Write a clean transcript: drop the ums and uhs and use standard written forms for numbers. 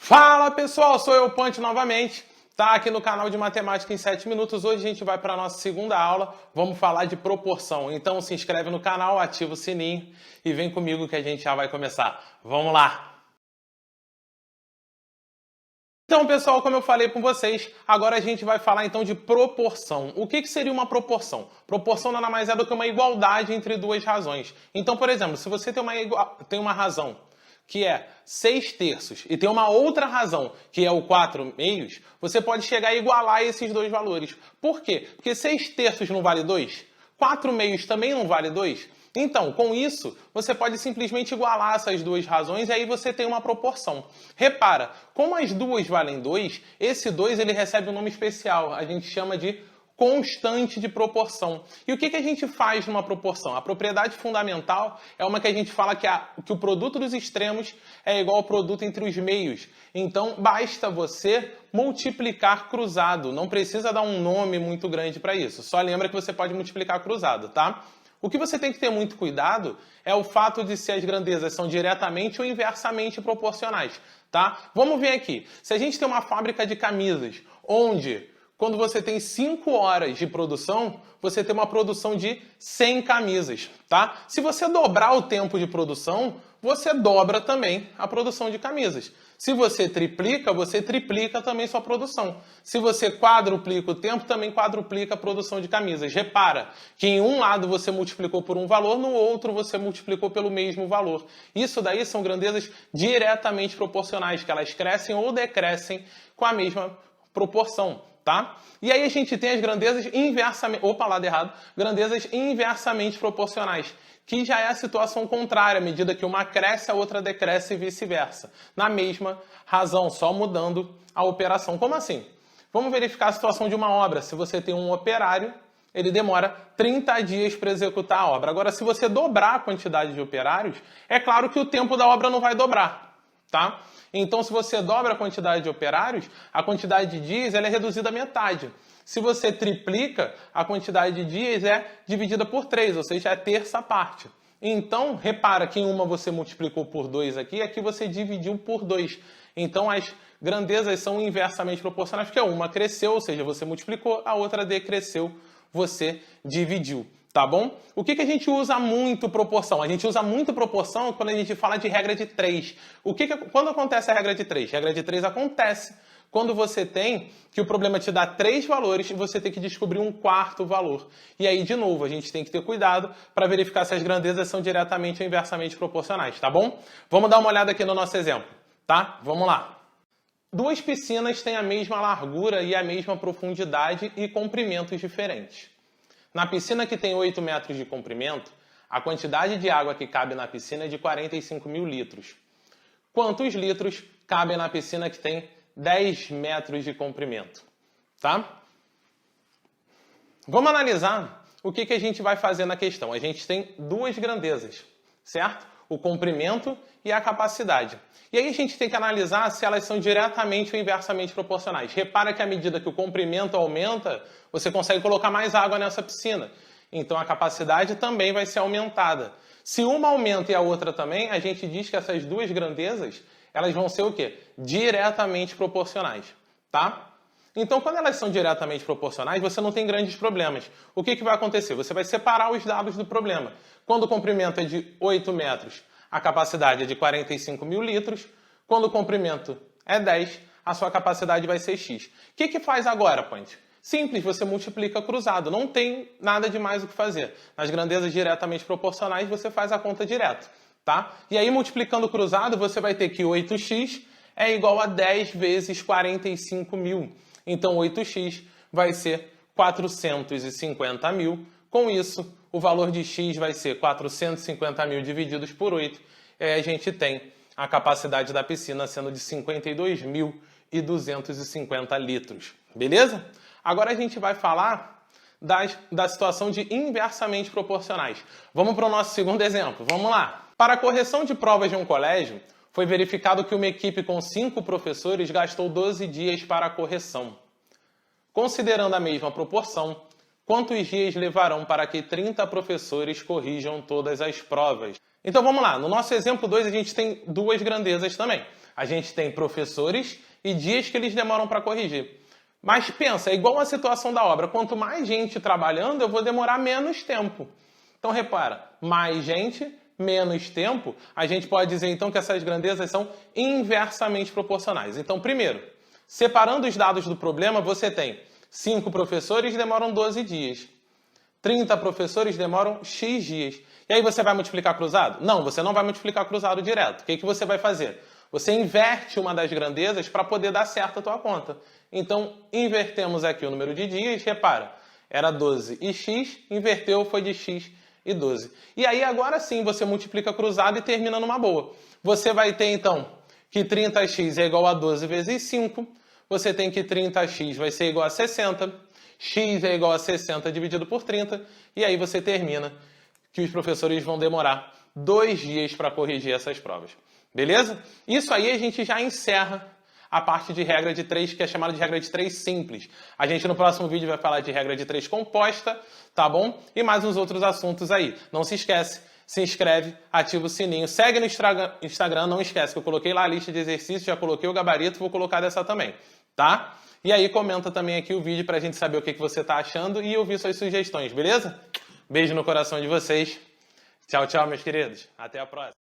Fala pessoal, sou eu, Punch, novamente. Tá aqui no canal de Matemática em 7 minutos. Hoje a gente vai para a nossa segunda aula. Vamos falar de proporção. Então se inscreve no canal, ativa o sininho e vem comigo que a gente já vai começar. Vamos lá! Então, pessoal, como eu falei com vocês, agora a gente vai falar então de proporção. O que seria uma proporção? Proporção nada mais é do que uma igualdade entre duas razões. Então, por exemplo, se você tem uma razão que é 6 terços e tem uma outra razão que é o 4 meios, você pode chegar a igualar esses dois valores. Por quê? Porque 6 terços não vale 2? 4 meios também não vale 2? Então, com isso, você pode simplesmente igualar essas duas razões e aí você tem uma proporção. Repara, como as duas valem 2, esse 2 ele recebe um nome especial. A gente chama de constante de proporção. E o que a gente faz numa proporção? A propriedade fundamental é uma que a gente fala que o produto dos extremos é igual ao produto entre os meios. Então, basta você multiplicar cruzado. Não precisa dar um nome muito grande para isso. Só lembra que você pode multiplicar cruzado, tá? O que você tem que ter muito cuidado é o fato de se as grandezas são diretamente ou inversamente proporcionais, tá? Vamos ver aqui. Se a gente tem uma fábrica de camisas, onde quando você tem 5 horas de produção, você tem uma produção de 100 camisas, tá? Se você dobrar o tempo de produção, você dobra também a produção de camisas. Se você triplica também sua produção. Se você quadruplica o tempo, também quadruplica a produção de camisas. Repara que em um lado você multiplicou por um valor, no outro você multiplicou pelo mesmo valor. Isso daí são grandezas diretamente proporcionais, que elas crescem ou decrescem com a mesma proporção. Tá? E aí a gente tem as grandezas inversamente... Opa, lado errado. Grandezas inversamente proporcionais, que já é a situação contrária, à medida que uma cresce, a outra decresce e vice-versa. Na mesma razão, só mudando a operação. Como assim? Vamos verificar a situação de uma obra. Se você tem um operário, ele demora 30 dias para executar a obra. Agora, se você dobrar a quantidade de operários, é claro que o tempo da obra não vai dobrar, tá? Então, se você dobra a quantidade de operários, a quantidade de dias ela é reduzida à metade. Se você triplica, a quantidade de dias é dividida por 3, ou seja, é a terça parte. Então, repara que em uma você multiplicou por 2 aqui, aqui você dividiu por 2. Então, as grandezas são inversamente proporcionais, porque uma cresceu, ou seja, você multiplicou, a outra decresceu, você dividiu. Tá bom? O que a gente usa muito proporção? A gente usa muito proporção quando a gente fala de regra de 3. Quando acontece a regra de 3? A regra de 3 acontece quando você tem que o problema te dá 3 valores e você tem que descobrir um quarto valor. E aí, de novo, a gente tem que ter cuidado para verificar se as grandezas são diretamente ou inversamente proporcionais, tá bom? Vamos dar uma olhada aqui no nosso exemplo, tá? Vamos lá. Duas piscinas têm a mesma largura e a mesma profundidade e comprimentos diferentes. Na piscina que tem 8 metros de comprimento, a quantidade de água que cabe na piscina é de 45 mil litros. Quantos litros cabem na piscina que tem 10 metros de comprimento? Tá? Vamos analisar o que a gente vai fazer na questão. A gente tem duas grandezas, certo? O comprimento e a capacidade. E aí a gente tem que analisar se elas são diretamente ou inversamente proporcionais. Repara que à medida que o comprimento aumenta, você consegue colocar mais água nessa piscina. Então a capacidade também vai ser aumentada. Se uma aumenta e a outra também, a gente diz que essas duas grandezas, elas vão ser o quê? Diretamente proporcionais, tá? Então, quando elas são diretamente proporcionais, você não tem grandes problemas. O que vai acontecer? Você vai separar os dados do problema. Quando o comprimento é de 8 metros, a capacidade é de 45 mil litros. Quando o comprimento é 10, a sua capacidade vai ser x. O que faz agora, Punch? Simples, você multiplica cruzado. Não tem nada de mais o que fazer. Nas grandezas diretamente proporcionais, você faz a conta direto, tá? E aí, multiplicando cruzado, você vai ter que 8x é igual a 10 vezes 45 mil. Então, 8x vai ser 450 mil. Com isso, o valor de x vai ser 450 mil divididos por 8. E aí a gente tem a capacidade da piscina sendo de 52.250 litros. Beleza? Agora a gente vai falar da situação de inversamente proporcionais. Vamos para o nosso segundo exemplo. Vamos lá. Para a correção de provas de um colégio, foi verificado que uma equipe com 5 professores gastou 12 dias para a correção. Considerando a mesma proporção, quantos dias levarão para que 30 professores corrijam todas as provas? Então vamos lá. No nosso exemplo 2 a gente tem duas grandezas também. A gente tem professores e dias que eles demoram para corrigir. Mas pensa, é igual a situação da obra. Quanto mais gente trabalhando, eu vou demorar menos tempo. Então repara, mais gente, menos tempo. A gente pode dizer então que essas grandezas são inversamente proporcionais. Então, primeiro, separando os dados do problema, você tem 5 professores demoram 12 dias. 30 professores demoram X dias. E aí você vai multiplicar cruzado? Não, você não vai multiplicar cruzado direto. O que você vai fazer? Você inverte uma das grandezas para poder dar certo a tua conta. Então, invertemos aqui o número de dias. Repara, era 12 e X, inverteu, foi de X e 12. E aí, agora sim, você multiplica cruzado e termina numa boa. Você vai ter, então, que 30x é igual a 12 vezes 5. Você tem que 30x vai ser igual a 60. X é igual a 60 dividido por 30. E aí você termina que os professores vão demorar 2 dias para corrigir essas provas. Beleza? Isso aí a gente já encerra a parte de regra de 3, que é chamada de regra de 3 simples. A gente no próximo vídeo vai falar de regra de 3 composta, tá bom? E mais uns outros assuntos aí. Não se esquece, se inscreve, ativa o sininho, segue no Instagram, não esquece que eu coloquei lá a lista de exercícios, já coloquei o gabarito, vou colocar dessa também, tá? E aí comenta também aqui o vídeo pra gente saber o que você tá achando e ouvir suas sugestões, beleza? Beijo no coração de vocês. Tchau, tchau, meus queridos. Até a próxima.